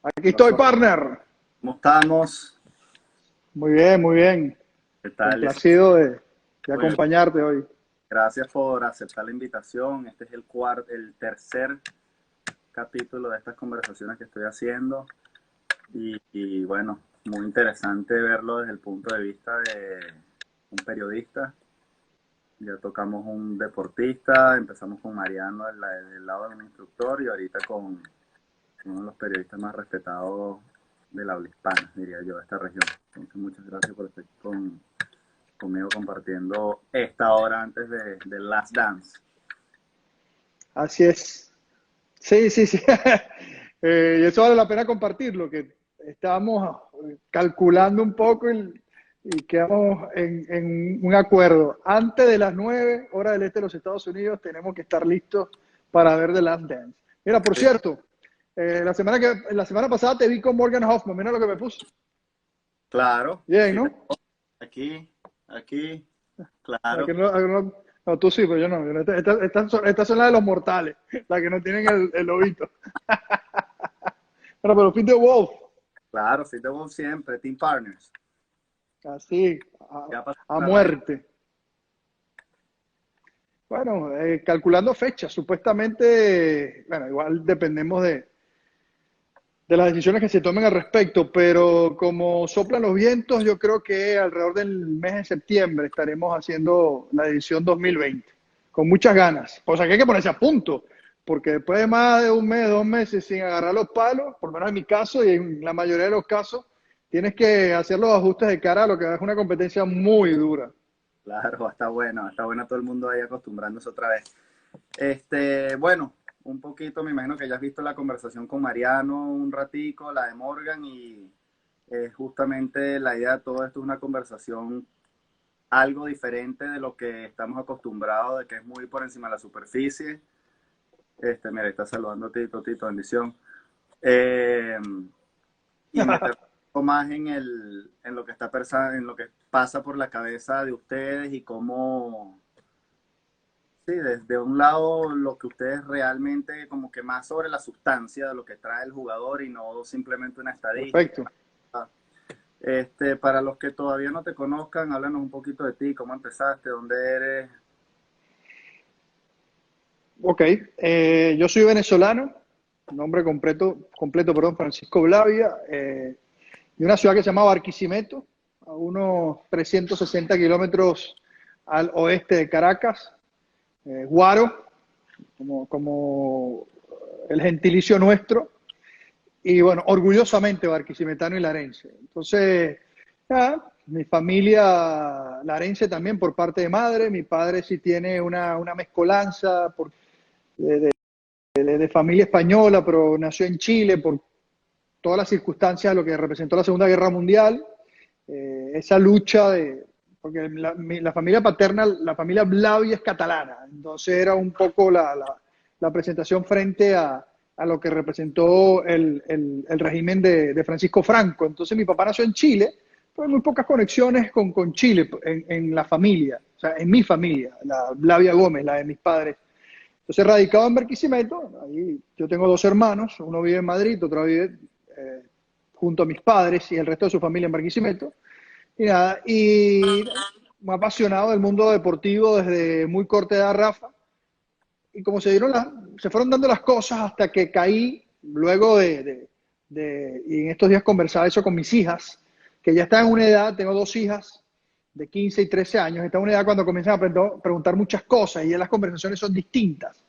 Aquí estoy, partner. ¿Cómo estamos? Muy bien, muy bien. ¿Qué tal? Complacido de Bueno, acompañarte hoy. gracias por aceptar la invitación. Este es el tercer capítulo de estas conversaciones que estoy haciendo. Y bueno, muy interesante verlo desde el punto de vista de un periodista. Ya tocamos un deportista, empezamos con Mariano del lado de un instructor y ahorita con uno de los periodistas más respetados de la habla hispana, diría yo, de esta región. Entonces, muchas gracias por estar conmigo compartiendo esta hora antes de Last Dance. Así es. Sí, sí, sí. Y eso vale la pena compartirlo, que estábamos calculando un poco y quedamos en un acuerdo. Antes de las 9 horas del este de los Estados Unidos tenemos que estar listos para ver The Last Dance. Mira, por Sí, cierto, la semana pasada te vi con Morgan Hoffman. Mira lo que me puso. claro, Bien, sí, ¿no? aquí, La que claro. no, no, tú sí, pero yo no. Estas son las de los mortales, las que no tienen el lobito. Pero Fit the Wolf, Claro, Fit the Wolf siempre, Team Partners. así, Ya pasó a la raya. muerte. Bueno, calculando fechas, supuestamente, bueno, igual dependemos de las decisiones que se tomen al respecto, pero como soplan los vientos, yo creo que alrededor del mes de septiembre estaremos haciendo la edición 2020, con muchas ganas. O sea que hay que ponerse a punto, porque después de más de un mes, 2 meses sin agarrar los palos, por lo menos en mi caso y en la mayoría de los casos, tienes que hacer los ajustes de cara a lo que es una competencia muy dura. Claro, está bueno todo el mundo ahí acostumbrándose otra vez. Bueno, un poquito, me imagino que ya has visto la conversación con Mariano un ratico, la de Morgan, y justamente la idea de todo esto es una conversación algo diferente de lo que estamos acostumbrados, de que es muy por encima de la superficie. Mira, está saludando Tito, Tito, bendición. Eh, y meter un poco más en lo que está en lo que pasa por la cabeza de ustedes y cómo, sí, desde un lado lo que ustedes realmente, como que más sobre la sustancia de lo que trae el jugador y no simplemente una estadística. Perfecto. Para los que todavía no te conozcan, háblanos un poquito de ti, cómo empezaste, dónde eres. Ok, yo soy venezolano, nombre completo, perdón, Francisco Blavia, de una ciudad que se llama Barquisimeto, a unos 360 kilómetros al oeste de Caracas, Guaro, como el gentilicio nuestro, y bueno, orgullosamente barquisimetano y larense. Entonces, nada, mi familia larense también por parte de madre, mi padre sí tiene una mezcolanza de familia española, pero nació en Chile por todas las circunstancias de lo que representó la Segunda Guerra Mundial, esa lucha porque la familia paterna, la familia Blavia es catalana, entonces era un poco la presentación frente a lo que representó el régimen de Francisco Franco. Entonces mi papá nació en Chile, pero muy pocas conexiones con Chile en la familia, o sea, en mi familia, la Blavia Gómez, la de mis padres. Entonces, radicado en Barquisimeto, ahí yo tengo dos hermanos, uno vive en Madrid, otro vive eh, junto a mis padres y el resto de su familia en Barquisimeto. Y nada, y me ha apasionado del mundo deportivo desde muy corta edad, Rafa. Y como se fueron dando las cosas hasta que caí, luego y en estos días conversaba eso con mis hijas, que ya están en una edad, tengo dos hijas de 15 y 13 años, están en una edad cuando comienzan a preguntar muchas cosas y ya las conversaciones son distintas,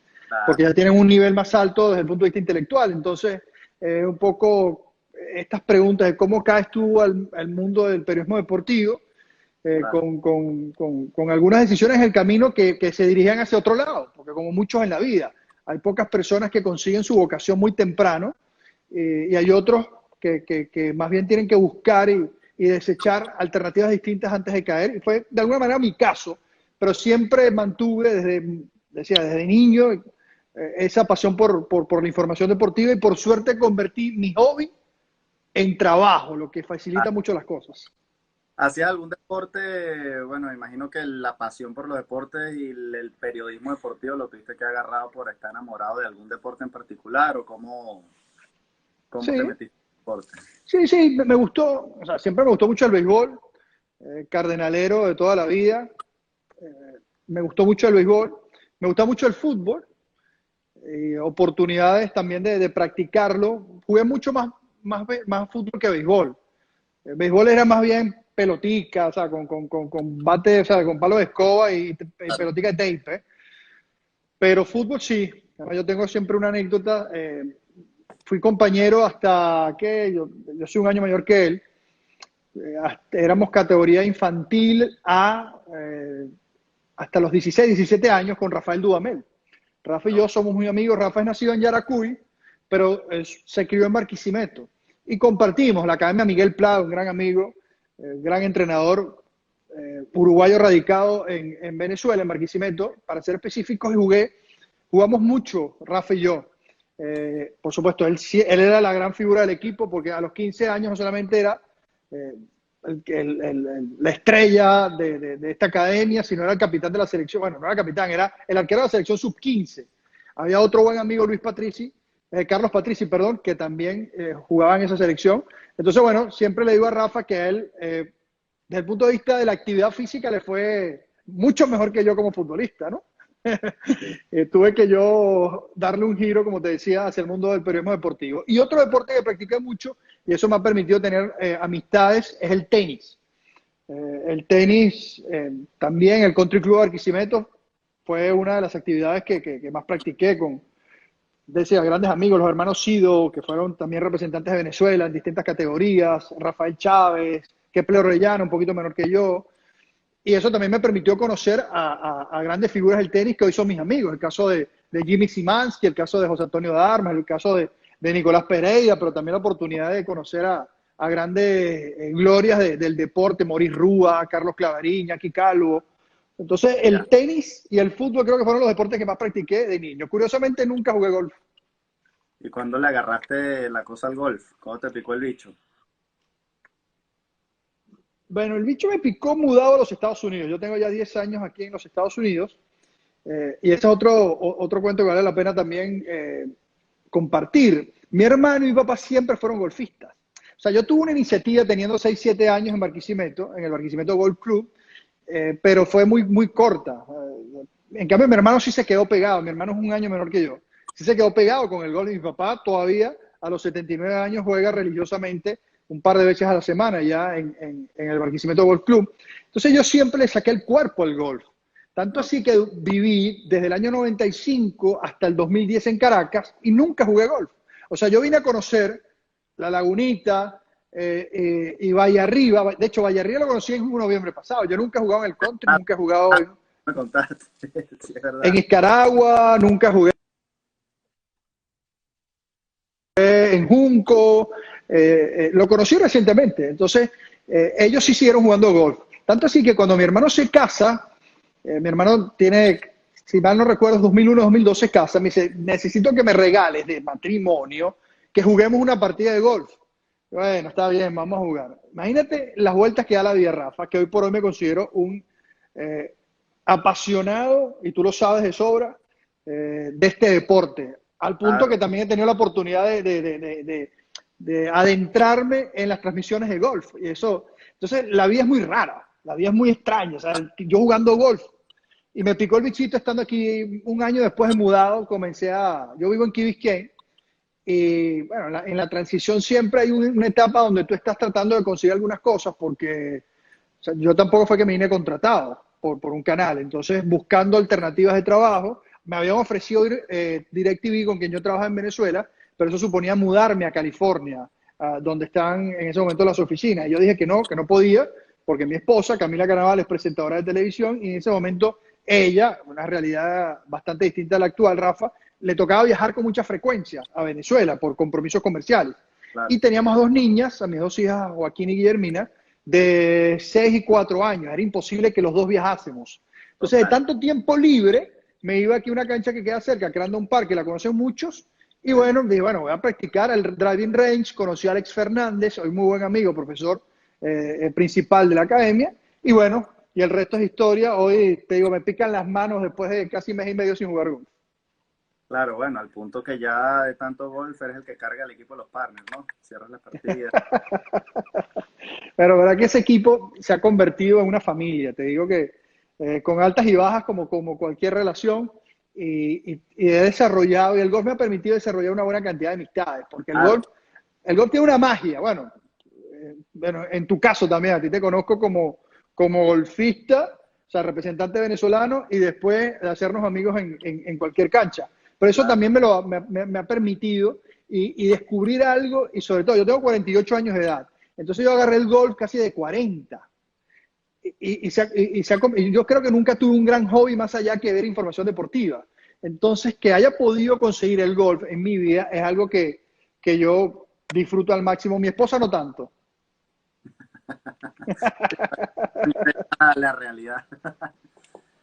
porque Claro, ya tienen un nivel más alto desde el punto de vista intelectual. Entonces, un poco estas preguntas de cómo caes tú al mundo del periodismo deportivo, claro, con algunas decisiones en el camino que se dirigían hacia otro lado, porque como muchos en la vida, hay pocas personas que consiguen su vocación muy temprano y hay otros que más bien tienen que buscar y desechar alternativas distintas antes de caer. Y fue de alguna manera mi caso, pero siempre mantuve desde niño esa pasión por la información deportiva y por suerte convertí mi hobby en trabajo, lo que facilita claro. mucho las cosas. ¿Hacías algún deporte? Bueno, me imagino que la pasión por los deportes y el periodismo deportivo lo tuviste que agarrado por estar enamorado de algún deporte en particular o cómo te Sí, metiste. deporte. Sí, sí, me gustó, o sea, siempre me gustó mucho el béisbol, cardenalero de toda la vida, me gustó mucho el béisbol, me gusta mucho el fútbol, oportunidades también de practicarlo. Jugué mucho más fútbol que béisbol. El béisbol era más bien pelotica, o sea, con bate, o sea, con palo de escoba y pelotica de tape, ¿eh? Pero fútbol sí. Además, yo tengo siempre una anécdota. Fui compañero hasta que yo soy un año mayor que él. Éramos categoría infantil hasta los 16, 17 años con Rafael Dudamel. Rafa y yo somos muy amigos. Rafa es nacido en Yaracuy, pero se crió en Barquisimeto. Y compartimos la Academia Miguel Plado, un gran amigo, gran entrenador, uruguayo radicado en Venezuela, en Barquisimeto, para ser específicos, y jugamos mucho, Rafa y yo. Por supuesto, él era la gran figura del equipo, porque a los 15 años no solamente era la estrella de esta academia, sino era el capitán de la selección. Bueno, no era capitán, era el arquero de la selección sub-15. Había otro buen amigo, Carlos Patrici, perdón, que también jugaba en esa selección. Entonces, bueno, siempre le digo a Rafa que a él, desde el punto de vista de la actividad física, le fue mucho mejor que yo como futbolista, ¿no? Tuve que yo darle un giro, como te decía, hacia el mundo del periodismo deportivo. Y otro deporte que practiqué mucho, y eso me ha permitido tener amistades, es el tenis. El tenis, también el Country Club Barquisimeto, fue una de las actividades que más practiqué decía, grandes amigos, los hermanos Sido, que fueron también representantes de Venezuela en distintas categorías, Rafael Chávez, Kepler Orellana, un poquito menor que yo. Y eso también me permitió conocer a grandes figuras del tenis que hoy son mis amigos. El caso de Jimmy Simansky, el caso de José Antonio Darmas, el caso de Nicolás Pereira, pero también la oportunidad de conocer a grandes glorias del deporte, Maurice Rúa, Carlos Claverín, Jackie Calvo. Entonces, el tenis y el fútbol creo que fueron los deportes que más practiqué de niño. Curiosamente, nunca jugué golf. ¿Y cuándo le agarraste la cosa al golf? ¿Cuándo te picó el bicho? Bueno, el bicho me picó mudado a los Estados Unidos. Yo tengo ya 10 años aquí en los Estados Unidos. Y ese es otro cuento que vale la pena también compartir. Mi hermano y mi papá siempre fueron golfistas. O sea, yo tuve una iniciativa teniendo 6, 7 años en Barquisimeto, en el Barquisimeto Golf Club, pero fue muy corta. En cambio, mi hermano sí se quedó pegado. Mi hermano es un año menor que yo. Sí se quedó pegado con el golf. Y mi papá todavía, a los 79 años, juega religiosamente un par de veces a la semana ya en el Barquisimeto Golf Club. Entonces yo siempre le saqué el cuerpo al golf. Tanto así que viví desde el año 95 hasta el 2010 en Caracas y nunca jugué golf. O sea, yo vine a conocer La Lagunita y Valle Arriba. De hecho, Valle Arriba lo conocí en noviembre pasado. Yo nunca he jugado en el country, nunca he jugado Me contaste. Sí, es verdad. en Nicaragua, nunca jugué en Junco. Lo conocí recientemente. Entonces, ellos sí siguieron jugando golf. Tanto así que cuando mi hermano se casa, mi hermano tiene, si mal no recuerdo, 2001, 2012 casa, me dice, necesito que me regales de matrimonio que juguemos una partida de golf. Bueno, está bien, vamos a jugar. Imagínate las vueltas que da la vida, Rafa, que hoy por hoy me considero un apasionado, y tú lo sabes de sobra, de este deporte. Al punto Claro. que también he tenido la oportunidad de adentrarme en las transmisiones de golf. Y eso, entonces, la vida es muy rara, la vida es muy extraña. O sea, yo jugando golf, y me picó el bichito estando aquí un año después de mudado, yo vivo en Key Biscayne, y bueno, en la transición siempre hay una etapa donde tú estás tratando de conseguir algunas cosas, porque o sea, yo tampoco fue que me vine contratado por un canal, entonces buscando alternativas de trabajo, me habían ofrecido DirecTV, con quien yo trabajaba en Venezuela, pero eso suponía mudarme a California, donde están en ese momento las oficinas. Y yo dije que no podía, porque mi esposa, Camila Canaval, es presentadora de televisión, y en ese momento ella, una realidad bastante distinta a la actual, Rafa, le tocaba viajar con mucha frecuencia a Venezuela por compromisos comerciales. Claro. Y teníamos 2 niñas, a mis 2 hijas, Joaquín y Guillermina, de 6 y 4 años. Era imposible que los dos viajásemos. Entonces, de tanto tiempo libre, me iba aquí a una cancha que queda cerca, Crandon Park, que la conocen muchos, y bueno, dije, bueno, voy a practicar el driving range. Conocí a Alex Fernández, hoy muy buen amigo, profesor principal de la academia, y bueno, y el resto es historia. Hoy, te digo, me pican las manos después de casi mes y medio sin jugar golf. Claro, bueno, al punto que ya de tanto golf eres el que carga el equipo de los partners, ¿no? Cierras las partidas. Pero verdad que ese equipo se ha convertido en una familia. Te digo que con altas y bajas como cualquier relación y he desarrollado, y el golf me ha permitido desarrollar una buena cantidad de amistades, porque Claro, el golf tiene una magia. Bueno, en tu caso también, a ti te conozco como golfista, o sea, representante venezolano, y después de hacernos amigos en cualquier cancha. Pero eso claro. también me ha permitido y descubrir algo, y sobre todo, yo tengo 48 años de edad, entonces yo agarré el golf casi de 40. Y yo creo que nunca tuve un gran hobby más allá que ver información deportiva. Entonces, que haya podido conseguir el golf en mi vida es algo que yo disfruto al máximo. Mi esposa no tanto. La realidad.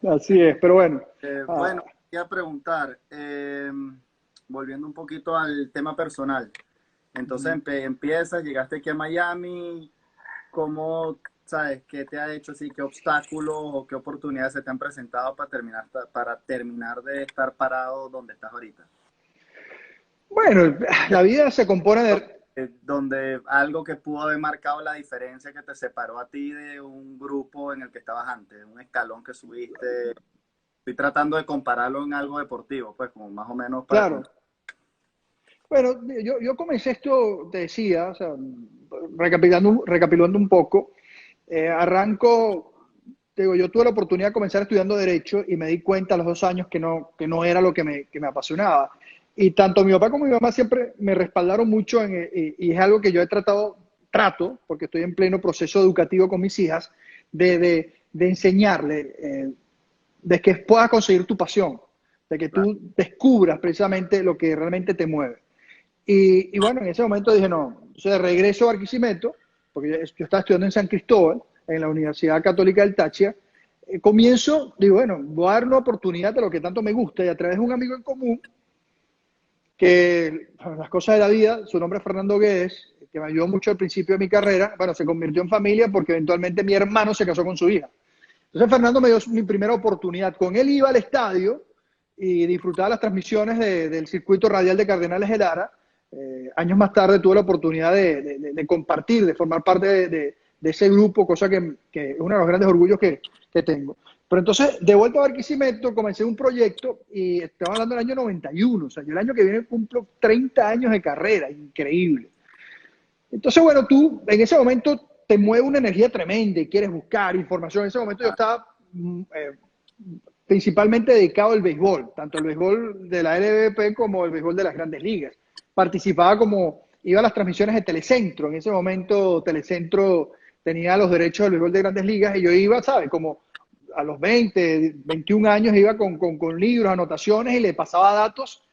Así es, pero bueno. Bueno, Ah, quería preguntar, volviendo un poquito al tema personal. Entonces empiezas, llegaste aquí a Miami, ¿cómo, sabes, qué te ha hecho así, qué obstáculos o qué oportunidades se te han presentado para terminar de estar parado donde estás ahorita? bueno, la vida se compone de... Donde algo que pudo haber marcado la diferencia que te separó a ti de un grupo en el que estabas antes, un escalón que subiste. Estoy tratando de compararlo en algo deportivo, pues como más o menos para... Claro. Bueno, yo comencé esto, te decía, o sea, recapitulando un poco, arranco, digo, yo tuve la oportunidad de comenzar estudiando Derecho y me di cuenta a los 2 años que no era lo que me apasionaba. Y tanto mi papá como mi mamá siempre me respaldaron mucho y es algo que yo he trato, porque estoy en pleno proceso educativo con mis hijas, de enseñarle, de que puedas conseguir tu pasión, de que Claro, tú descubras precisamente lo que realmente te mueve. Y bueno, en ese momento dije, no, entonces de regreso a Barquisimeto, porque yo estaba estudiando en San Cristóbal, en la Universidad Católica del Táchira, comienzo, digo, bueno, voy a dar una oportunidad de lo que tanto me gusta y a través de un amigo en común, que bueno, las cosas de la vida, su nombre es Fernando Guedes, que me ayudó mucho al principio de mi carrera, bueno, se convirtió en familia porque eventualmente mi hermano se casó con su hija. Entonces Fernando me dio mi primera oportunidad. Con él iba al estadio y disfrutaba las transmisiones del circuito radial de Cardenales de Lara. Años más tarde tuve la oportunidad de compartir, de formar parte de ese grupo, cosa que es uno de los grandes orgullos que tengo. Pero entonces, de vuelta a Barquisimeto, comencé un proyecto y estaba hablando del año 91, o sea, yo el año que viene cumplo 30 años de carrera, increíble. Entonces, bueno, tú en ese momento te mueve una energía tremenda y quieres buscar información. En ese momento yo estaba principalmente dedicado al béisbol, tanto el béisbol de la LVP como el béisbol de las grandes ligas. Participaba iba a las transmisiones de Telecentro. En ese momento Telecentro tenía los derechos del béisbol de grandes ligas y yo iba, ¿sabes? Como a los 20, 21 años iba con libros, anotaciones y le pasaba datos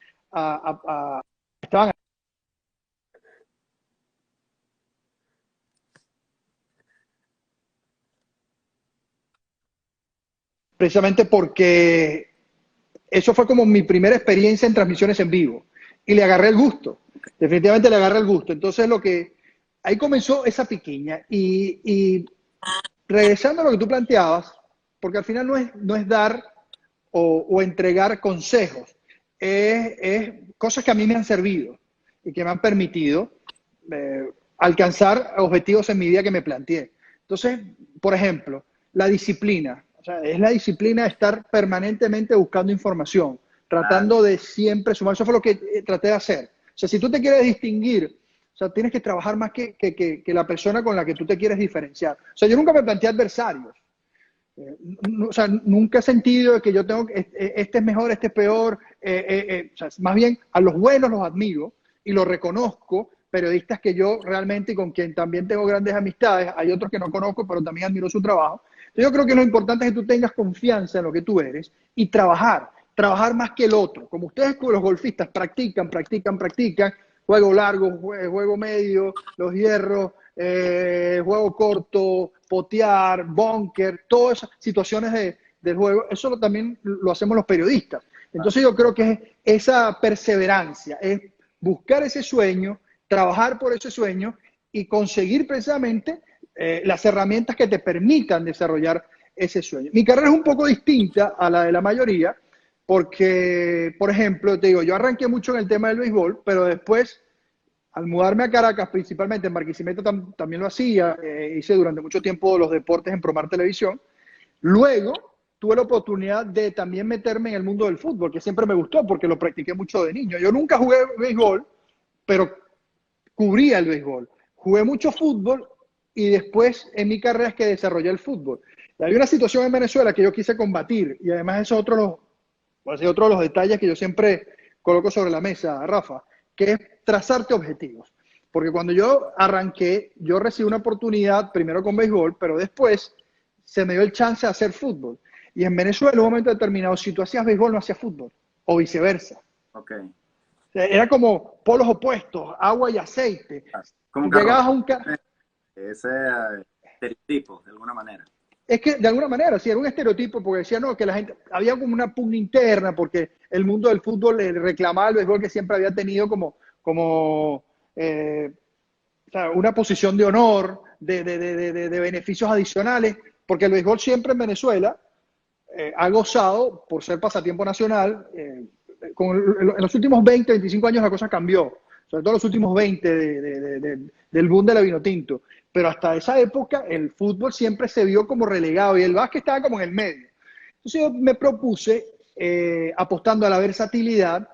estaban precisamente porque eso fue como mi primera experiencia en transmisiones en vivo y le agarré el gusto, definitivamente le agarré el gusto. Entonces ahí comenzó esa piquiña y regresando a lo que tú planteabas, porque al final no es dar o entregar consejos, es cosas que a mí me han servido y que me han permitido alcanzar objetivos en mi vida que me planteé. Entonces, por ejemplo, la disciplina. O sea, es la disciplina de estar permanentemente buscando información, claro, tratando de siempre sumar. Eso fue lo que traté de hacer. O sea, si tú te quieres distinguir, o sea, tienes que trabajar más que la persona con la que tú te quieres diferenciar. O sea, yo nunca me planteé adversarios. O sea, nunca he sentido que yo tengo, este es mejor, este es peor. O sea, más bien a los buenos los admiro y los reconozco, periodistas que yo realmente y con quien también tengo grandes amistades, hay otros que no conozco, pero también admiro su trabajo. Entonces, yo creo que lo importante es que tú tengas confianza en lo que tú eres y trabajar más que el otro. Como ustedes, los golfistas, practican, juego largo, juego medio, los hierros, juego corto, potear, bunker, todas esas situaciones del juego, eso también lo hacemos los periodistas. Entonces yo creo que es esa perseverancia, es buscar ese sueño, trabajar por ese sueño y conseguir precisamente las herramientas que te permitan desarrollar ese sueño. Mi carrera es un poco distinta a la de la mayoría, Porque, por ejemplo, te digo, yo arranqué mucho en el tema del béisbol, pero después, al mudarme a Caracas, principalmente en Barquisimeto también lo hacía, hice durante mucho tiempo los deportes en Promar Televisión. Luego tuve la oportunidad de también meterme en el mundo del fútbol, que siempre me gustó porque lo practiqué mucho de niño. Yo nunca jugué béisbol, pero cubría el béisbol. Jugué mucho fútbol y después en mi carrera es que desarrollé el fútbol. Y hay una situación en Venezuela que yo quise combatir y además eso es otro de los detalles que yo siempre coloco sobre la mesa, Rafa, que es trazarte objetivos. Porque cuando yo arranqué, yo recibí una oportunidad primero con béisbol, pero después se me dio el chance de hacer fútbol. Y en Venezuela, en un momento determinado, si tú hacías béisbol, no hacías fútbol, o viceversa. Ok. Era como polos opuestos, agua y aceite. Como que Llegabas a un... ese estereotipo, de alguna manera. Es que de alguna manera, sí, era un estereotipo, porque decía, no, que la gente, había como una pugna interna, porque el mundo del fútbol le reclamaba al béisbol que siempre había tenido como o sea, una posición de honor, de beneficios adicionales, porque el béisbol siempre en Venezuela ha gozado, por ser pasatiempo nacional, en los últimos 20, 25 años la cosa cambió, sobre todo los últimos 20 del boom de la Vinotinto. Pero hasta esa época el fútbol siempre se vio como relegado y el básquet estaba como en el medio. Entonces yo me propuse, apostando a la versatilidad,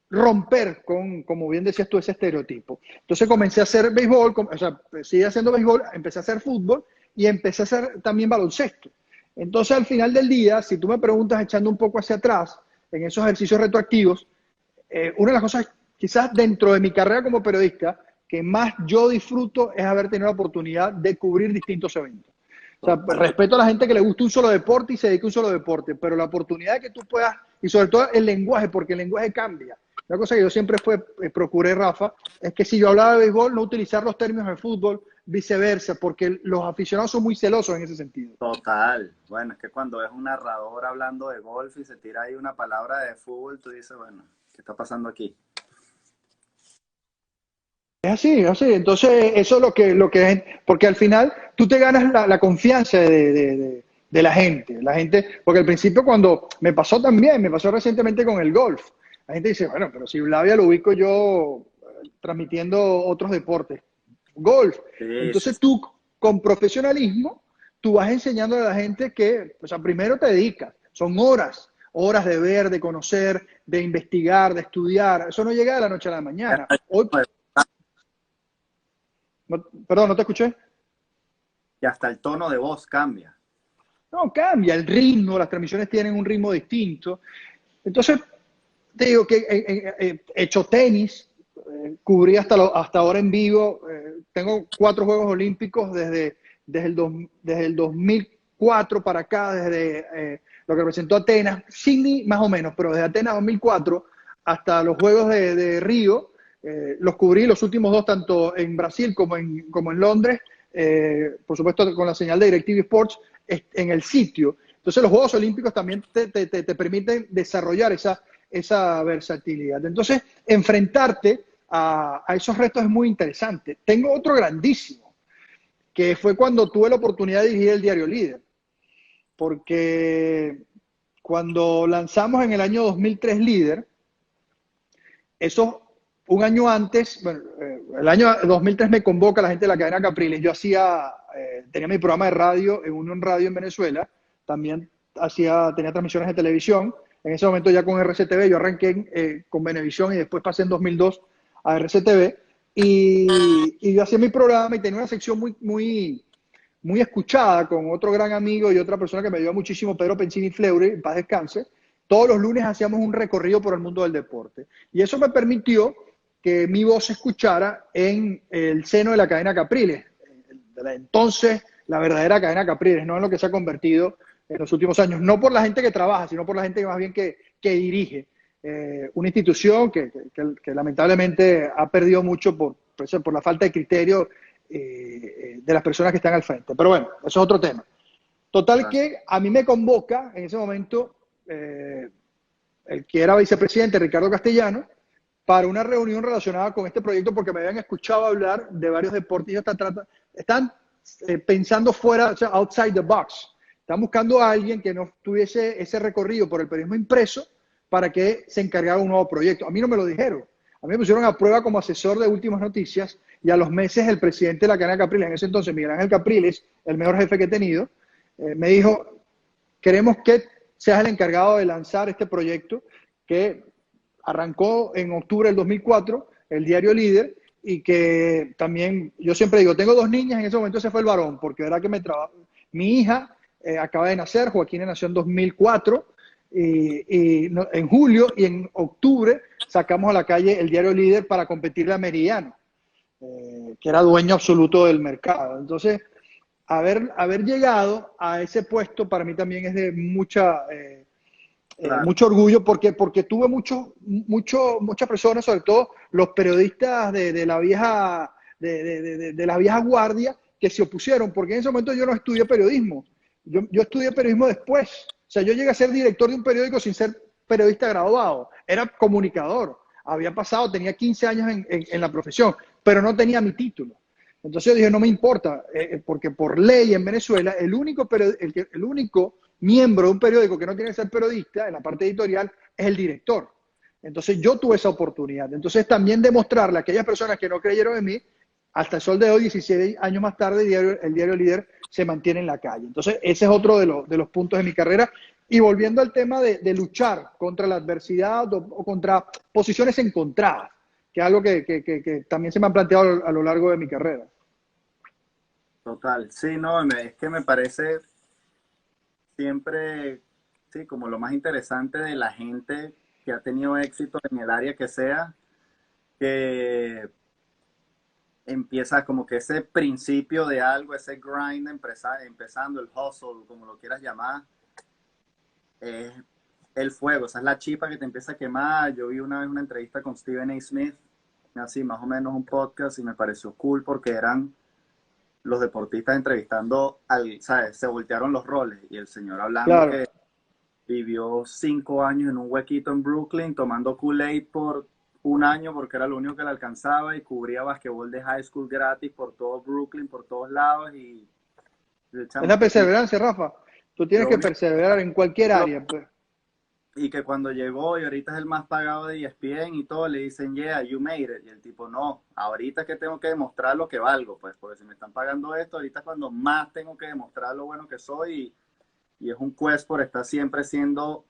romper con, como bien decías tú, ese estereotipo. Entonces comencé a hacer béisbol, o sea, seguí haciendo béisbol, empecé a hacer fútbol y empecé a hacer también baloncesto. Entonces al final del día, si tú me preguntas echando un poco hacia atrás, en esos ejercicios retroactivos, una de las cosas quizás dentro de mi carrera como periodista que más yo disfruto es haber tenido la oportunidad de cubrir distintos eventos. O sea, respeto a la gente que le gusta un solo deporte y se dedica a un solo deporte, pero la oportunidad de que tú puedas, y sobre todo el lenguaje, porque el lenguaje cambia. Una cosa que yo siempre procuré, Rafa, es que si yo hablaba de béisbol, no utilizar los términos de fútbol, viceversa, porque los aficionados son muy celosos en ese sentido. Total. Bueno, es que cuando ves un narrador hablando de golf y se tira ahí una palabra de fútbol, tú dices, bueno, ¿qué está pasando aquí? Es así, es así. Entonces, eso es lo que es, porque al final tú te ganas la confianza de la gente. La gente, porque al principio cuando me pasó también, me pasó recientemente con el golf. La gente dice, bueno, pero si Blavia lo ubico yo transmitiendo otros deportes. Golf. Sí, sí, Entonces sí. tú, con profesionalismo, tú vas enseñando a la gente que, o sea, primero te dedicas. Son horas, horas de ver, de conocer, de investigar, de estudiar. Eso no llega de la noche a la mañana. Hoy, perdón, no te escuché. Y hasta el tono de voz cambia. No, cambia el ritmo, las transmisiones tienen un ritmo distinto. Entonces, te digo que he hecho tenis, cubrí hasta ahora en vivo, tengo 4 Juegos Olímpicos desde el 2004 para acá, desde lo que representó Atenas, Sydney más o menos, pero desde Atenas 2004 hasta los Juegos de Río, los cubrí los últimos 2, tanto en Brasil como en Londres, por supuesto con la señal de DirecTV Sports, en el sitio. Entonces los Juegos Olímpicos también te permiten desarrollar esa versatilidad. Entonces, enfrentarte a esos retos es muy interesante. Tengo otro grandísimo, que fue cuando tuve la oportunidad de dirigir el diario Líder, porque cuando lanzamos en el año 2003 Líder, eso un año antes, bueno, el año 2003 me convoca la gente de la cadena Capriles. Yo tenía mi programa de radio en Unión Radio en Venezuela, también tenía transmisiones de televisión. En ese momento ya con RCTV, yo arranqué con Venevisión y después pasé en 2002 a RCTV. Y yo hacía mi programa y tenía una sección muy escuchada con otro gran amigo y otra persona que me ayudó muchísimo, Pedro Pensini Fleury, en paz descanse. Todos los lunes hacíamos un recorrido por el mundo del deporte. Y eso me permitió que mi voz se escuchara en el seno de la cadena Capriles, entonces la verdadera cadena Capriles, no en lo que se ha convertido en los últimos años, no por la gente que trabaja, sino por la gente más bien que dirige una institución que lamentablemente ha perdido mucho por la falta de criterio de las personas que están al frente. Pero bueno, eso es otro tema. Total que a mí me convoca en ese momento el que era vicepresidente, Ricardo Castellano, para una reunión relacionada con este proyecto porque me habían escuchado hablar de varios deportes y están pensando fuera, o sea, outside the box. Estaban buscando a alguien que no tuviese ese recorrido por el periodismo impreso para que se encargara de un nuevo proyecto. A mí no me lo dijeron. A mí me pusieron a prueba como asesor de Últimas Noticias y a los meses el presidente de la cadena Capriles, en ese entonces Miguel Ángel Capriles, el mejor jefe que he tenido, me dijo, queremos que seas el encargado de lanzar este proyecto que arrancó en octubre del 2004, el diario Líder, y que también, yo siempre digo, tengo 2 niñas, en ese momento se fue el varón, porque verdad que mi hija acaba de nacer, Joaquín nació en 2004, en julio, y en octubre sacamos a la calle el diario Líder para competirle a Meridiano, que era dueño absoluto del mercado. Entonces, haber llegado a ese puesto para mí también es de Claro. mucho orgullo porque tuve muchas personas, sobre todo los periodistas de la vieja guardia, que se opusieron, porque en ese momento yo no estudié periodismo. Yo estudié periodismo después. O sea, yo llegué a ser director de un periódico sin ser periodista graduado. Era comunicador. Había pasado, tenía 15 años en la profesión, pero no tenía mi título. Entonces yo dije, no me importa, porque por ley en Venezuela, el único miembro de un periódico que no tiene que ser periodista en la parte editorial es el director. Entonces yo tuve esa oportunidad. Entonces también demostrarle a aquellas personas que no creyeron en mí, hasta el sol de hoy, 17 años más tarde, el diario Líder se mantiene en la calle. Entonces ese es otro de los puntos de mi carrera. Y volviendo al tema de luchar contra la adversidad o contra posiciones encontradas, que es algo que también se me han planteado a lo largo de mi carrera. Total, sí, no, es que me parece siempre, sí, como lo más interesante de la gente que ha tenido éxito en el área que sea, que empieza como que ese principio de algo, ese grind empezando, el hustle, como lo quieras llamar, es el fuego, esa es la chispa que te empieza a quemar. Yo vi una vez una entrevista con Stephen A. Smith, así más o menos un podcast, y me pareció cool porque eran los deportistas entrevistando ¿sabes? Se voltearon los roles y el señor hablando Claro. que vivió 5 años en un huequito en Brooklyn tomando Kool-Aid por 1 año porque era lo único que le alcanzaba y cubría basquetbol de high school gratis por todo Brooklyn, por todos lados y Es chamo, la perseverancia, Rafa. Tú tienes lo que único perseverar en cualquier área, pues. y que cuando llegó y ahorita es el más pagado de ESPN y todo, le dicen, yeah, you made it. Y el tipo, no, ahorita es que tengo que demostrar lo que valgo, pues, porque si me están pagando esto, ahorita es cuando más tengo que demostrar lo bueno que soy y es un quest por estar siempre siendo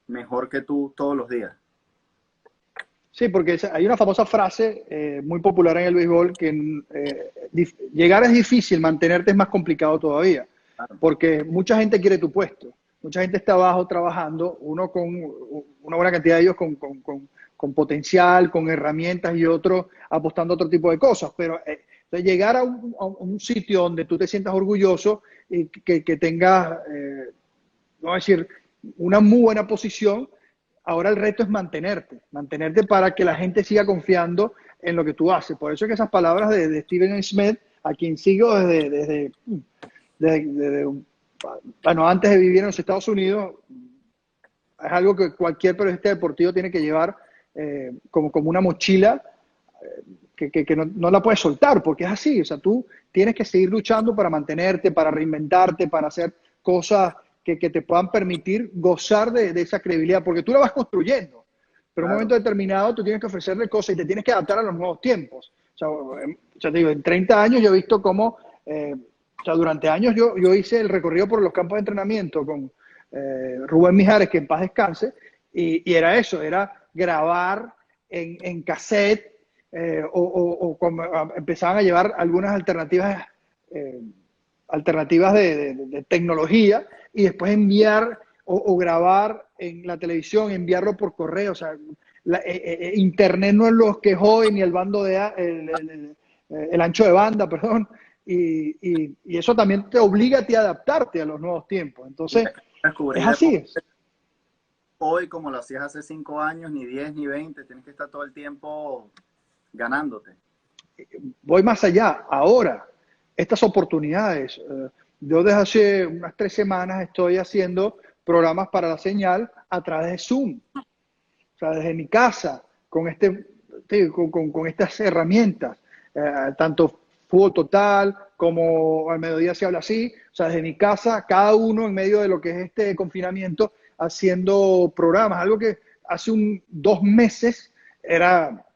mejor que tú todos los días. Sí, porque hay una famosa frase muy popular en el béisbol que llegar es difícil, mantenerte es más complicado todavía, Claro. porque mucha gente quiere tu puesto, mucha gente está abajo trabajando, uno con una buena cantidad de ellos con potencial, con herramientas y otros apostando a otro tipo de cosas, pero llegar a un sitio donde tú te sientas orgulloso y que tengas, vamos a decir, una muy buena posición. Ahora el reto es mantenerte para que la gente siga confiando en lo que tú haces. Por eso es que esas palabras de Stephen Smith, a quien sigo bueno, antes de vivir en los Estados Unidos, es algo que cualquier periodista deportivo tiene que llevar como una mochila que no la puedes soltar, porque es así. O sea, tú tienes que seguir luchando para mantenerte, para reinventarte, para hacer cosas que te puedan permitir gozar de esa credibilidad, porque tú la vas construyendo, pero en un Claro. momento determinado tú tienes que ofrecerle cosas y te tienes que adaptar a los nuevos tiempos. O sea te digo, en 30 años yo he visto cómo, o sea, durante años yo hice el recorrido por los campos de entrenamiento con Rubén Mijares, que en paz descanse, y era eso, era grabar en cassette, o como empezaban a llevar algunas alternativas de tecnología y después enviar o grabar en la televisión, enviarlo por correo. O sea, Internet no es lo que es hoy, ni el bando el ancho de banda, perdón. Y eso también te obliga a ti a adaptarte a los nuevos tiempos. Y Entonces, es descubrir así. hoy como lo hacías hace 5 años, ni 10 ni 20, tienes que estar todo el tiempo ganándote. Voy más allá. Ahora, estas oportunidades. Yo desde hace unas 3 semanas estoy haciendo programas para la señal a través de Zoom. O sea, desde mi casa, con estas herramientas, tanto Fútbol Total, como al mediodía se habla así, o sea, desde mi casa, cada uno en medio de lo que es este confinamiento, haciendo programas, algo que hace 2 meses era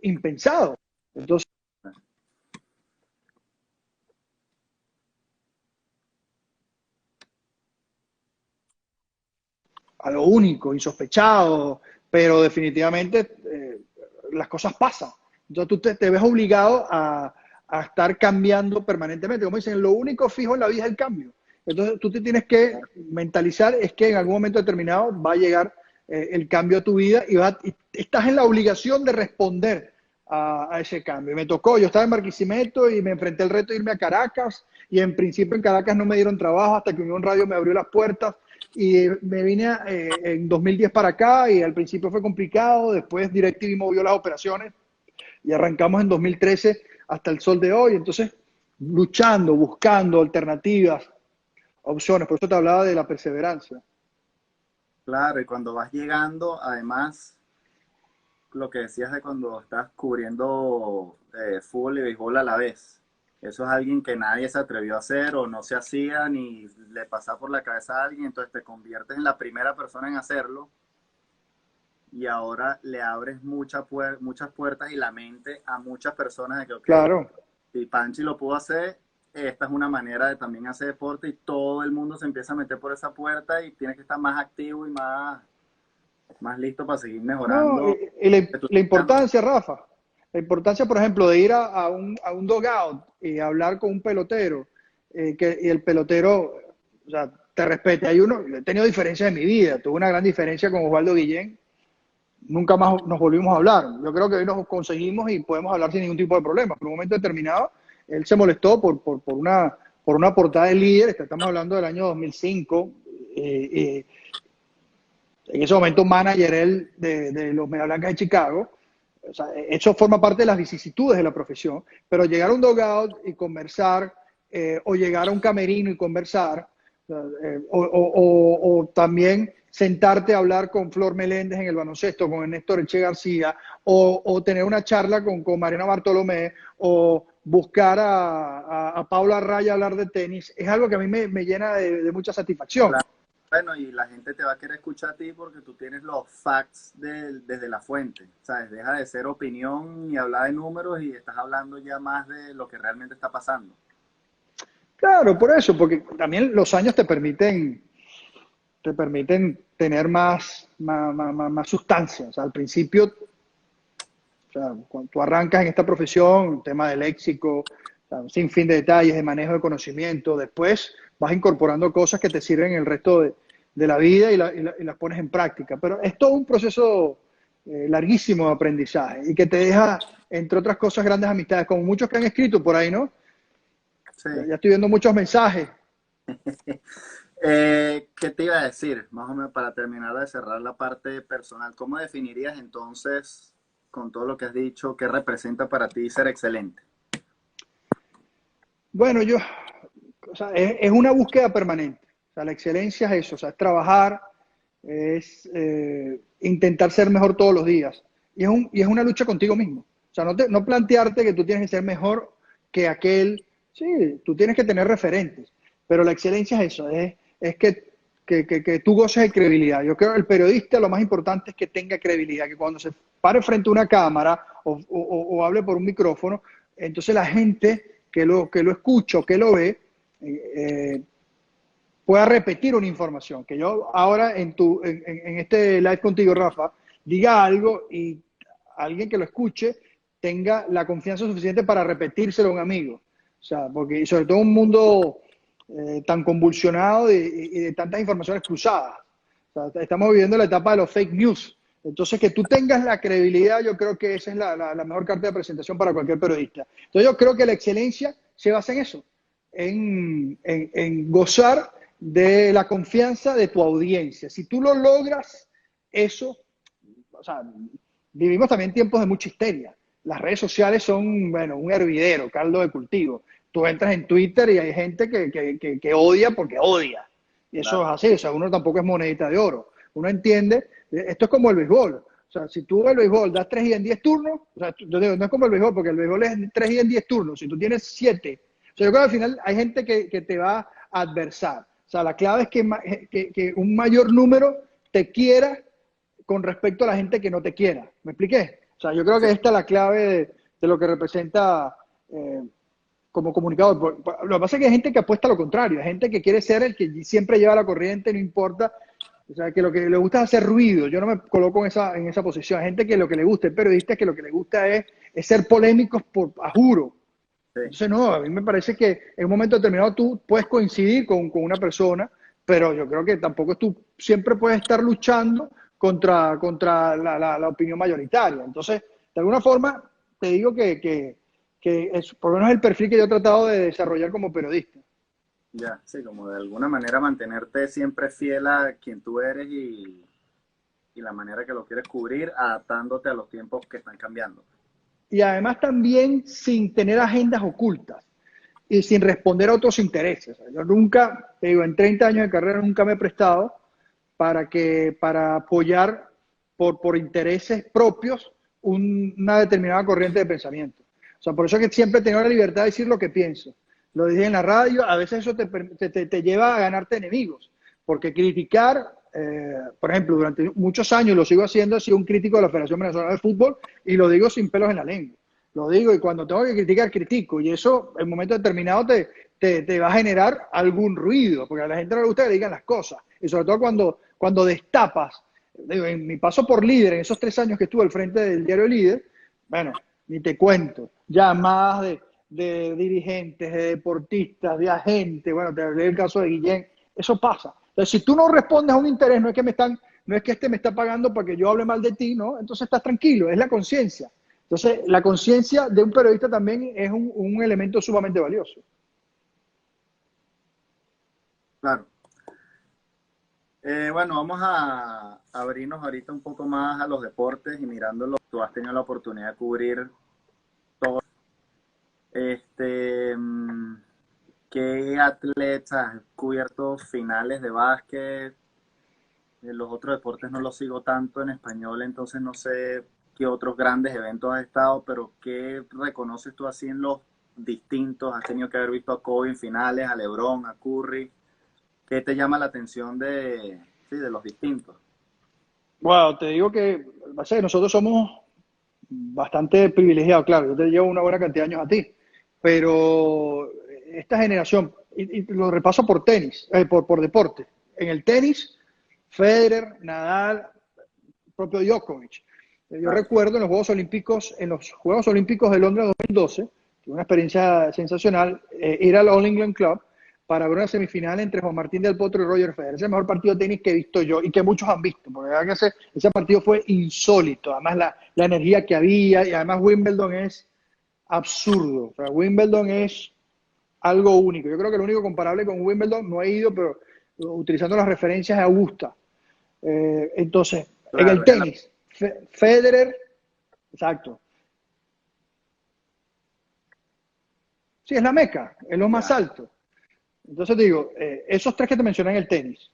impensado. Entonces, algo único, insospechado, pero definitivamente las cosas pasan. Entonces tú te ves obligado a estar cambiando permanentemente. Como dicen, lo único fijo en la vida es el cambio. Entonces tú te tienes que mentalizar es que en algún momento determinado va a llegar el cambio a tu vida y estás en la obligación de responder a ese cambio. Y me tocó, yo estaba en Barquisimeto y me enfrenté al reto de irme a Caracas y en principio en Caracas no me dieron trabajo hasta que Unión Radio me abrió las puertas y me vine en 2010 para acá y al principio fue complicado, después DirecTV movió las operaciones y arrancamos en 2013 hasta el sol de hoy. Entonces, luchando, buscando alternativas, opciones. Por eso te hablaba de la perseverancia. Claro, y cuando vas llegando, además, lo que decías de cuando estás cubriendo fútbol y béisbol a la vez. Eso es alguien que nadie se atrevió a hacer o no se hacía ni le pasa por la cabeza a alguien, entonces te conviertes en la primera persona en hacerlo y ahora le abres muchas puertas y la mente a muchas personas de que, ok, Claro. si Panchi lo pudo hacer, esta es una manera de también hacer deporte y todo el mundo se empieza a meter por esa puerta y tienes que estar más activo y más listo para seguir No, mejorando. y la importancia, Rafa, la importancia, por ejemplo, de ir a un dugout y hablar con un pelotero, y el pelotero, o sea, te respete. He tenido diferencias en mi vida, tuve una gran diferencia con Osvaldo Guillén, nunca más nos volvimos a hablar. Yo creo que hoy nos conseguimos y podemos hablar sin ningún tipo de problema. Por un momento determinado, él se molestó por una portada de líder, estamos hablando del año 2005, en ese momento manager él de los Medias Blancas de Chicago. O sea, eso forma parte de las vicisitudes de la profesión, pero llegar a un dugout y conversar, o llegar a un camerino y conversar, o también sentarte a hablar con Flor Meléndez en el baloncesto, con Néstor Eche García, o tener una charla con Mariana Bartolomé, o buscar a Paula Raya a hablar de tenis, es algo que a mí me llena de mucha satisfacción. Claro. Bueno, y la gente te va a querer escuchar a ti porque tú tienes los facts desde la fuente, ¿sabes? Deja de ser opinión y hablar de números y estás hablando ya más de lo que realmente está pasando. Claro, por eso, porque también los años te permiten tener más sustancia. O sea, al principio, o sea, cuando tú arrancas en esta profesión, tema de léxico, o sea, un sinfín de detalles, de manejo de conocimiento, después vas incorporando cosas que te sirven el resto de la vida y las pones en práctica. Pero es todo un proceso larguísimo de aprendizaje y que te deja, entre otras cosas, grandes amistades, como muchos que han escrito por ahí, ¿no? Sí. Ya estoy viendo muchos mensajes. ¿Qué te iba a decir? Más o menos para terminar de cerrar la parte personal, ¿cómo definirías entonces, con todo lo que has dicho, qué representa para ti ser excelente? Bueno, o sea, es una búsqueda permanente. O sea, la excelencia es eso, o sea, es trabajar, es intentar ser mejor todos los días. Y es una lucha contigo mismo. O sea, no plantearte que tú tienes que ser mejor que aquel. Sí, tú tienes que tener referentes, pero la excelencia es eso, es que tú goces de credibilidad. Yo creo que el periodista lo más importante es que tenga credibilidad, que cuando se pare frente a una cámara o hable por un micrófono, entonces la gente que lo escucha o que lo ve pueda repetir una información. Que yo ahora en este live contigo, Rafa, diga algo y alguien que lo escuche tenga la confianza suficiente para repetírselo a un amigo. O sea, porque sobre todo un mundo tan convulsionado y de tantas informaciones cruzadas. O sea, estamos viviendo la etapa de los fake news. Entonces, que tú tengas la credibilidad, yo creo que esa es la mejor carta de presentación para cualquier periodista. Entonces, yo creo que la excelencia se basa en eso, en gozar de la confianza de tu audiencia. Si tú lo logras, eso, o sea, vivimos también tiempos de mucha histeria. Las redes sociales son, bueno, un hervidero, caldo de cultivo. Tú entras en Twitter y hay gente que odia porque odia. Y eso Claro. es así, o sea, uno tampoco es monedita de oro. Uno entiende, esto es como el béisbol. O sea, si tú el béisbol das 3 días en 10 turnos, o sea, yo digo, no es como el béisbol, porque el béisbol es 3 días en 10 turnos. Si tú tienes 7, o sea, yo creo que al final hay gente que te va a adversar. O sea, la clave es que un mayor número te quiera con respecto a la gente que no te quiera. ¿Me expliqué? O sea, yo creo que esta es la clave de lo que representa como comunicador. Lo que pasa es que hay gente que apuesta a lo contrario, hay gente que quiere ser el que siempre lleva la corriente, no importa. O sea, que lo que le gusta es hacer ruido. Yo no me coloco en esa posición. Hay gente que lo que le gusta, el periodista, que lo que le gusta es ser polémicos a juro. Sí. Entonces, no, a mí me parece que en un momento determinado tú puedes coincidir con una persona, pero yo creo que tampoco tú siempre puedes estar luchando contra la opinión mayoritaria. Entonces, de alguna forma, te digo que es, por lo menos el perfil que yo he tratado de desarrollar como periodista. Ya, sí, como de alguna manera mantenerte siempre fiel a quien tú eres y la manera que lo quieres cubrir, adaptándote a los tiempos que están cambiando. Y además también sin tener agendas ocultas y sin responder a otros intereses. Yo nunca, te digo, en 30 años de carrera nunca me he prestado para apoyar por intereses propios una determinada corriente de pensamiento. O sea, por eso es que siempre tengo la libertad de decir lo que pienso. Lo dije en la radio, a veces eso te lleva a ganarte enemigos, porque criticar, por ejemplo, durante muchos años lo sigo haciendo, he sido un crítico de la Federación Venezolana de Fútbol y lo digo sin pelos en la lengua. Lo digo y cuando tengo que criticar, critico. Y eso, en un momento determinado, te va a generar algún ruido, porque a la gente no le gusta que le digan las cosas. Y sobre todo cuando destapas. Digo, en mi paso por Líder, en esos 3 años que estuve al frente del diario Líder, bueno, ni te cuento, llamadas de dirigentes, de deportistas, de agentes, bueno, te hablé del caso de Guillén, eso pasa. Entonces, si tú no respondes a un interés, no es que este me está pagando para que yo hable mal de ti, ¿no? Entonces estás tranquilo, es la conciencia. Entonces, la conciencia de un periodista también es un elemento sumamente valioso. Claro. Bueno, vamos a abrirnos ahorita un poco más a los deportes y mirándolo. Tú has tenido la oportunidad de cubrir todo. ¿Qué atletas has cubierto finales de básquet? Los otros deportes no los sigo tanto en español, entonces no sé qué otros grandes eventos has estado, pero ¿qué reconoces tú así en los distintos? ¿Has tenido que haber visto a Kobe en finales, a LeBron, a Curry? ¿Qué te llama la atención de los distintos? Wow, te digo que nosotros somos bastante privilegiados, claro, yo te llevo una buena cantidad de años a ti, pero esta generación, y lo repaso por tenis, por deporte. En el tenis, Federer, Nadal, propio Djokovic. Yo recuerdo en los Juegos Olímpicos de Londres 2012, una experiencia sensacional, ir al All England Club para ver una semifinal entre Juan Martín del Potro y Roger Federer. Es el mejor partido de tenis que he visto yo y que muchos han visto, porque la verdad que ese partido fue insólito. Además, la energía que había, y además Wimbledon es absurdo. O sea, Wimbledon es algo único. Yo creo que lo único comparable con Wimbledon, no he ido, pero utilizando las referencias, es Augusta. Entonces, Claro, en el tenis, Federer, exacto. Sí, es la meca, es lo más alto. Entonces digo, esos 3 que te mencioné en el tenis.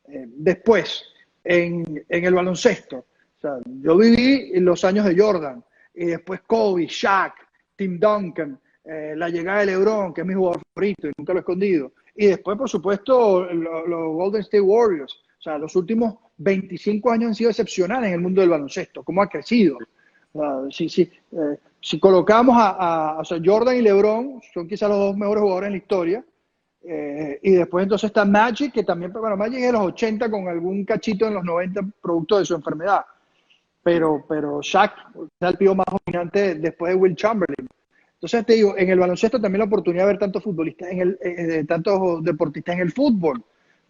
Después, en el baloncesto. O sea, yo viví los años de Jordan, y después Kobe, Shaq, Tim Duncan, la llegada de LeBron, que es mi jugador favorito y nunca lo he escondido. Y después, por supuesto, los Golden State Warriors. O sea, los últimos 25 años han sido excepcionales en el mundo del baloncesto. ¿Cómo ha crecido? Si colocamos o sea, Jordan y LeBron, son quizás los 2 mejores jugadores en la historia. Y después entonces está Magic, que también, bueno, Magic es de los 80 con algún cachito en los 90 producto de su enfermedad. Pero Shaq es el tío más dominante después de Will Chamberlain. Entonces te digo, en el baloncesto también la oportunidad de ver tantos futbolistas, tantos deportistas en el fútbol.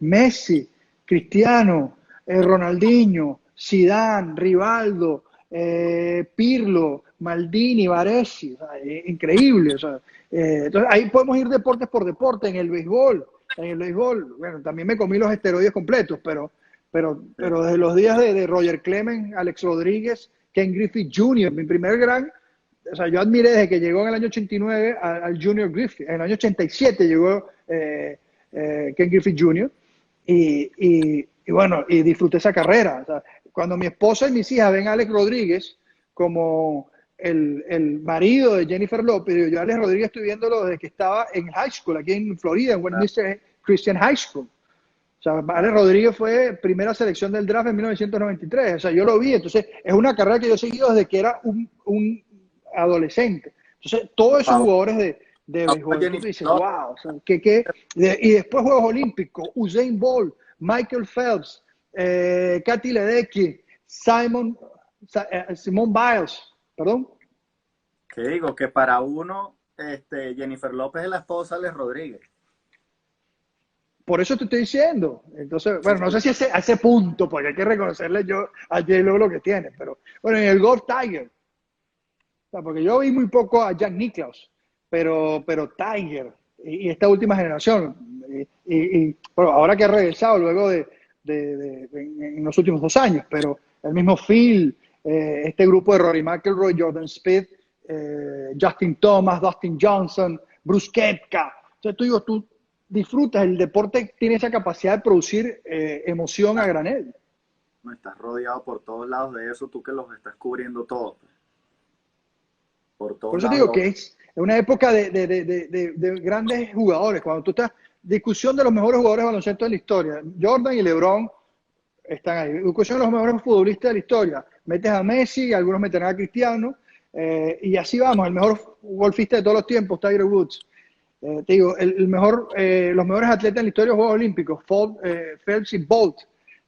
Messi, Cristiano, Ronaldinho, Zidane, Rivaldo, Pirlo, Maldini, Baresi, o sea, increíble. O sea, entonces ahí podemos ir deportes por deporte. En el béisbol, bueno, también me comí los esteroides completos, pero desde los días de Roger Clemens, Alex Rodríguez, Ken Griffey Jr., mi primer gran, o sea, yo admiré desde que llegó en el año 89 al Junior Griffey. En el año 87 llegó Ken Griffey Jr. Y bueno, y disfruté esa carrera. O sea, cuando mi esposa y mis hijas ven a Alex Rodríguez como el marido de Jennifer López, yo a Alex Rodríguez estoy viéndolo desde que estaba en high school, aquí en Florida, en Westminster Christian High School. O sea, Alex Rodríguez fue primera selección del draft en 1993. O sea, yo lo vi. Entonces, es una carrera que yo he seguido desde que era un adolescente. Entonces, todos esos jugadores de béisbol, tú dices, wow. O sea, y después Juegos Olímpicos, Usain Bolt, Michael Phelps, Katy Ledecky, Simone Biles, perdón. Que digo que para uno, Jennifer López es la esposa de Alex Rodríguez. Por eso te estoy diciendo. Entonces, bueno, no sé si a ese punto, porque hay que reconocerle yo a J-Lo lo que tiene, pero bueno, en el golf Tiger. O sea, porque yo vi muy poco a Jack Nicklaus, pero Tiger y esta última generación. Y bueno, ahora que ha regresado luego en los últimos 2 años, pero el mismo Phil, este grupo de Rory McIlroy, Jordan Spieth, Justin Thomas, Dustin Johnson, Bruce Koepka. Entonces tú disfrutas, el deporte tiene esa capacidad de producir emoción a granel. No estás rodeado por todos lados de eso, tú que los estás cubriendo todos. Por eso digo que es una época de grandes jugadores. Cuando tú estás, discusión de los mejores jugadores de baloncesto de la historia, Jordan y LeBron están ahí. Discusión de los mejores futbolistas de la historia, metes a Messi, algunos meterán a Cristiano, y así vamos. El mejor golfista de todos los tiempos, Tiger Woods. Te digo, los mejores atletas en la historia de los Juegos Olímpicos, Phelps y Bolt.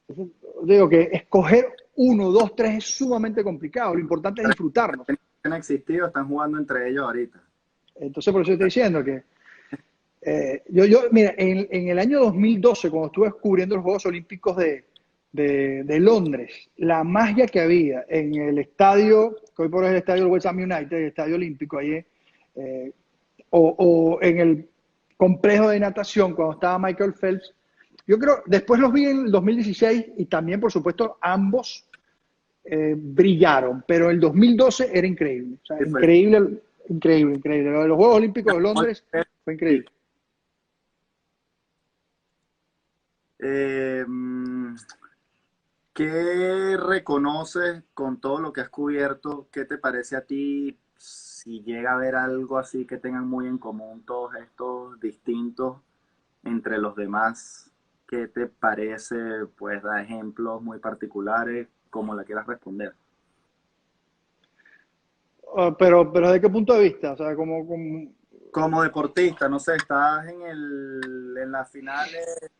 Entonces, digo que escoger 1, 2, 3 es sumamente complicado. Lo importante es disfrutarlo. Han existido, están jugando entre ellos ahorita. Entonces, por eso estoy diciendo que mira, en el año 2012, cuando estuve cubriendo los Juegos Olímpicos de Londres, la magia que había en el estadio, que hoy por hoy es el estadio del West Ham United, el estadio olímpico, ahí o en el complejo de natación cuando estaba Michael Phelps. Yo creo, después los vi en el 2016 y también, por supuesto, ambos brillaron, pero el 2012 era increíble. O sea, increíble. Los Juegos Olímpicos de Londres fue increíble. ¿Qué reconoces con todo lo que has cubierto? ¿Qué te parece a ti? Si llega a haber algo así que tengan muy en común todos estos distintos entre los demás, ¿qué te parece? Pues da ejemplos muy particulares, como la quieras responder. Pero ¿de qué punto de vista? O sea, como deportista, no sé, estás en las finales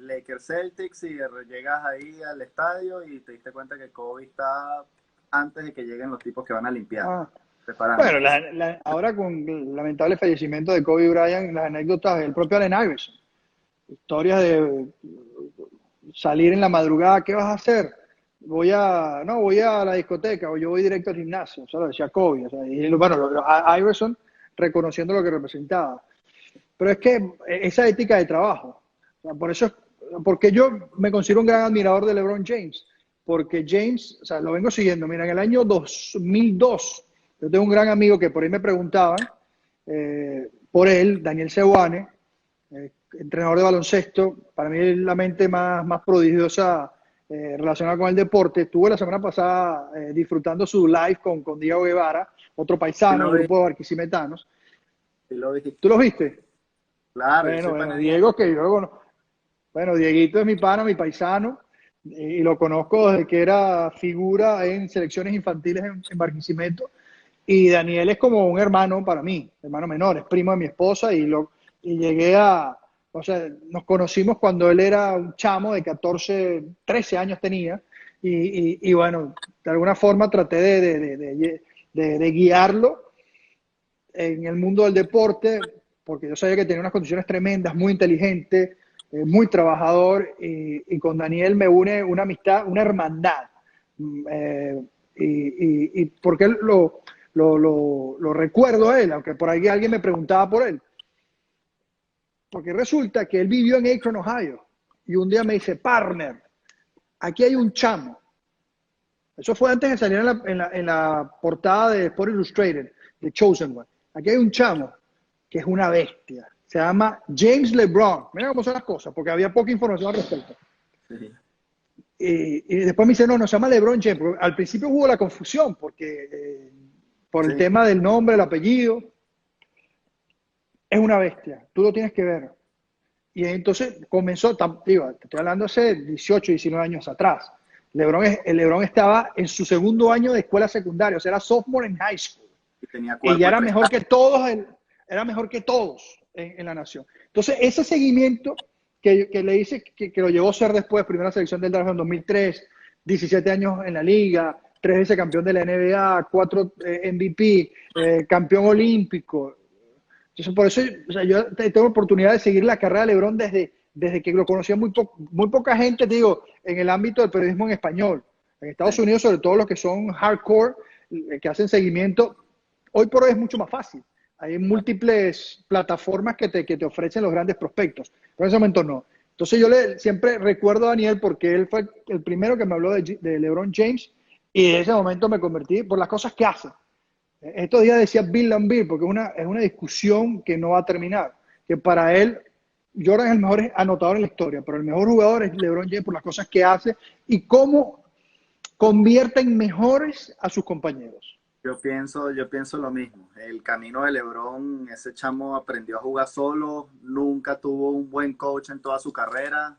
Lakers Celtics y llegas ahí al estadio y te diste cuenta que Kobe está antes de que lleguen los tipos que van a limpiar. Bueno, ahora con el lamentable fallecimiento de Kobe Bryant, las anécdotas del propio Allen Iverson, historias de salir en la madrugada, ¿qué vas a hacer? Voy a la discoteca o yo voy directo al gimnasio, eso lo decía Kobe. O sea, y bueno, Iverson reconociendo lo que representaba. Pero es que esa ética de trabajo, o sea, por eso, porque yo me considero un gran admirador de LeBron James, porque James, o sea, lo vengo siguiendo, mira, en el año 2002, yo tengo un gran amigo que por ahí me preguntaban por él, Daniel Seoane, entrenador de baloncesto, para mí es la mente más prodigiosa relacionada con el deporte. Estuve la semana pasada disfrutando su live con Diego Guevara, otro paisano, un grupo de barquisimetanos. Sí, lo vi. ¿Tú los viste? Claro. Bueno, Diego, que yo, bueno, Dieguito es mi pana, mi paisano, y lo conozco desde que era figura en selecciones infantiles en Barquisimeto. Y Daniel es como un hermano para mí, hermano menor, es primo de mi esposa y llegué o sea, nos conocimos cuando él era un chamo de 14, 13 años tenía y bueno, de alguna forma traté de guiarlo en el mundo del deporte porque yo sabía que tenía unas condiciones tremendas, muy inteligente, muy trabajador y con Daniel me une una amistad, una hermandad. Y porque él lo recuerdo a él, aunque por ahí alguien me preguntaba por él. Porque resulta que él vivió en Akron, Ohio, y un día me dice, partner, aquí hay un chamo. Eso fue antes de salir en la portada de Sport Illustrated, de Chosen One. Aquí hay un chamo que es una bestia. Se llama James LeBron. Mira cómo son las cosas, porque había poca información al respecto. Sí. y después me dice, no, se llama LeBron James. Porque al principio hubo la confusión, porque por el Sí, tema del nombre, el apellido, es una bestia, tú lo tienes que ver. Y entonces comenzó, digo, te estoy hablando hace 18, 19 años atrás. LeBron estaba en su segundo año de escuela secundaria, o sea, era sophomore en high school. y tenía Y ya cuerpo de era mejor cristal. que todos, era mejor que todos en la nación. Entonces, ese seguimiento que le hice, que lo llevó a ser después, primera selección del draft en 2003, 17 años en la liga, 3 veces campeón de la NBA, 4 MVP, campeón olímpico. Entonces, por eso, o sea, yo tengo oportunidad de seguir la carrera de LeBron desde que lo conocía muy poca gente, te digo, en el ámbito del periodismo en español. En Estados Sí. Unidos, sobre todo los que son hardcore, que hacen seguimiento, hoy por hoy es mucho más fácil. Hay múltiples plataformas que te ofrecen los grandes prospectos, pero en ese momento no. Entonces yo siempre recuerdo a Daniel porque él fue el primero que me habló de LeBron James y en ese momento me convertí por las cosas que hace. Estos días decía Bill Lambert, porque es una discusión que no va a terminar. Que para él, Jordan es el mejor anotador en la historia, pero el mejor jugador es LeBron James por las cosas que hace y cómo convierte en mejores a sus compañeros. Yo pienso lo mismo. El camino de LeBron, ese chamo aprendió a jugar solo, nunca tuvo un buen coach en toda su carrera.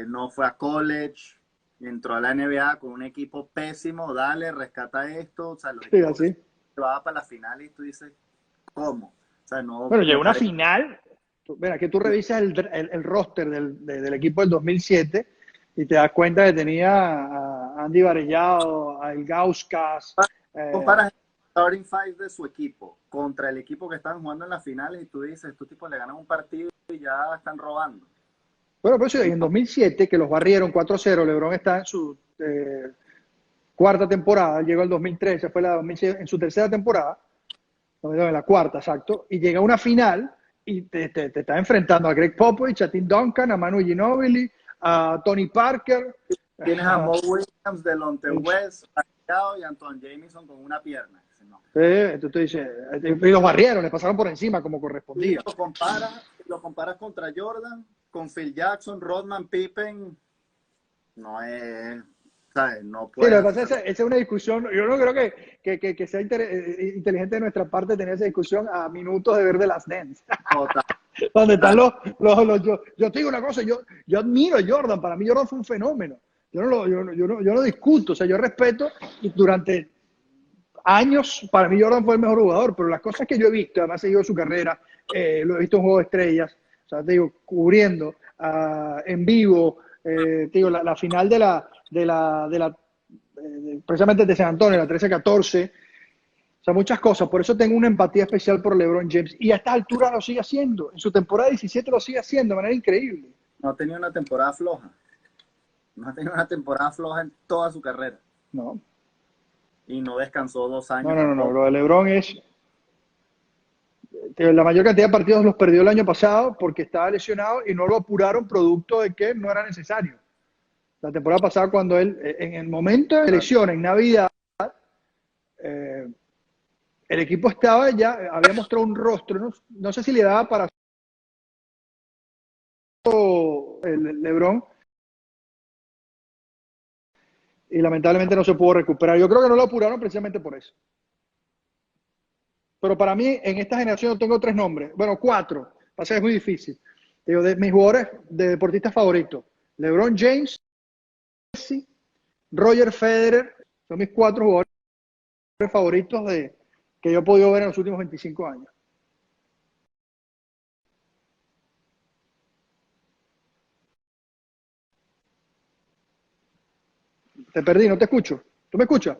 No fue a college, entró a la NBA con un equipo pésimo, dale, rescata esto, o sea, los Sí, equipos que se así. llevaban para la final y tú dices, ¿cómo? O sea, no, Bueno, llegó no a una parece. final. Mira, que tú revisas el roster del equipo del 2007 y te das cuenta que tenía a Andy Varellao, a El Gauskas. Comparas el starting five de su equipo contra el equipo que están jugando en las finales y tú dices, estos tipos le ganan un partido y ya están robando. Bueno, por eso en No, 2007, que los barrieron 4-0, LeBron está en su cuarta temporada, llegó el 2013, fue la 2006, en su tercera temporada, no, en la cuarta, exacto, y llega a una final y te está enfrentando a Greg Popovich, a Tim Duncan, a Manu Ginobili, a Tony Parker, tienes a Mo Williams, Delonte West, Pacquiao y Antoine Jameson con una pierna. No. entonces dice, y los barrieron, le pasaron por encima como Y correspondía. lo comparas contra Jordan, con Phil Jackson, Rodman, Pippen, no es, ¿sabes? No Sí, puedes lo que pasa es hacer. que esa es una discusión, yo no creo que sea inteligente de nuestra parte tener esa discusión a minutos de ver de las Dance. Total, Donde están total. yo te digo una cosa, yo admiro a Jordan, para mí Jordan fue un fenómeno. Yo no discuto, o sea, yo respeto y durante años para mí Jordan fue el mejor jugador, pero las cosas que yo he visto, además he seguido su carrera, lo he visto en Juego de Estrellas, o sea, te digo, cubriendo en vivo, te digo, la final precisamente de San Antonio, la 13-14, o sea, muchas cosas. Por eso tengo una empatía especial por LeBron James. Y a esta altura lo sigue haciendo. En su temporada 17 lo sigue haciendo de manera increíble. No ha tenido una temporada floja. No ha tenido una temporada floja en toda su carrera. No, Y no descansó 2 años no. Lo tampoco. de LeBron es. La mayor cantidad de partidos los perdió el año pasado porque estaba lesionado y no lo apuraron producto de que no era necesario. La temporada pasada, cuando él, en el momento de lesión, en Navidad, eh, el equipo estaba ya, había mostrado un rostro, no sé si le daba para el LeBron, y lamentablemente no se pudo recuperar. Yo creo que no lo apuraron precisamente por eso. Pero para mí, en esta generación, tengo 3 nombres. Bueno, 4. Pasa que es muy difícil. Digo, de mis jugadores de deportistas favoritos. LeBron James, Messi, Roger Federer. Son mis 4 jugadores favoritos que yo he podido ver en los últimos 25 años. Te perdí, no te escucho. ¿Tú me escuchas?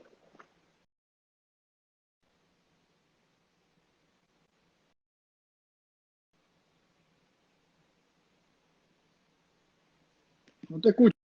No te escucho.